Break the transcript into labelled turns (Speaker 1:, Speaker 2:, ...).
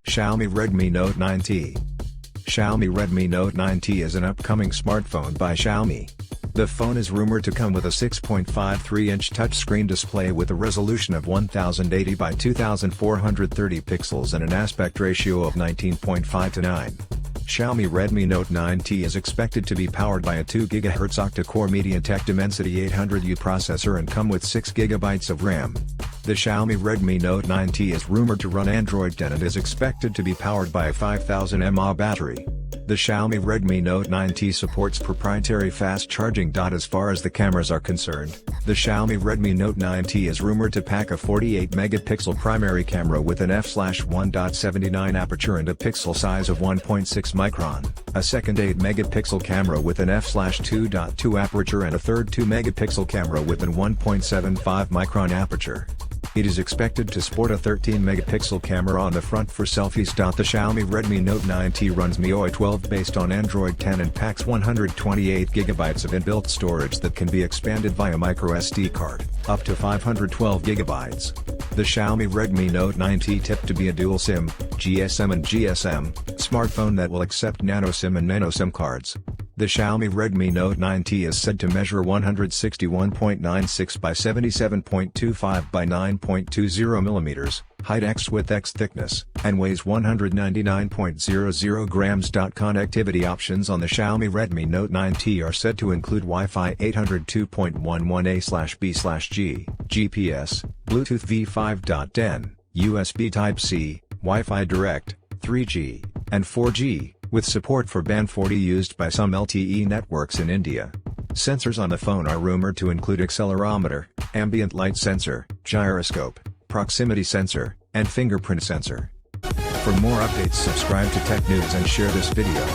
Speaker 1: Xiaomi Redmi Note 9T. Xiaomi Redmi Note 9T is an upcoming smartphone by Xiaomi. The phone is rumored to come with a 6.53-inch touchscreen display with a resolution of 1080 by 2430 pixels and an aspect ratio of 19.5 to 9. Xiaomi Redmi Note 9T is expected to be powered by a 2 GHz octa-core MediaTek Dimensity 800U processor and come with 6 GB of RAM. The Xiaomi Redmi Note 9T is rumored to run Android 10 and is expected to be powered by a 5000 mAh battery. The Xiaomi Redmi Note 9T supports proprietary fast charging. As far as the cameras are concerned, the Xiaomi Redmi Note 9T is rumored to pack a 48-megapixel primary camera with an f/1.79 aperture and a pixel size of 1.6 micron, a second 8-megapixel camera with an f/2.2 aperture and a third 2-megapixel camera with an 1.75 micron aperture. It is expected to sport a 13-megapixel camera on the front for selfies. The Xiaomi Redmi Note 9T runs MIUI 12 based on Android 10 and packs 128 GB of inbuilt storage that can be expanded via microSD card, up to 512 GB. The Xiaomi Redmi Note 9T tipped to be a dual SIM, GSM and GSM, smartphone that will accept nano SIM and nano SIM cards. The Xiaomi Redmi Note 9T is said to measure 161.96 by 77.25 by 9.20 mm, height x width x thickness, and weighs 199.00 grams. Connectivity options on the Xiaomi Redmi Note 9T are said to include Wi-Fi 802.11a/b/g, GPS, Bluetooth v5.10, USB Type-C, Wi-Fi Direct, 3G, and 4G, with support for Band 40 used by some LTE networks in India. Sensors on the phone are rumored to include accelerometer, ambient light sensor, gyroscope, proximity sensor, and fingerprint sensor. For more updates, subscribe to Tech News and share this video.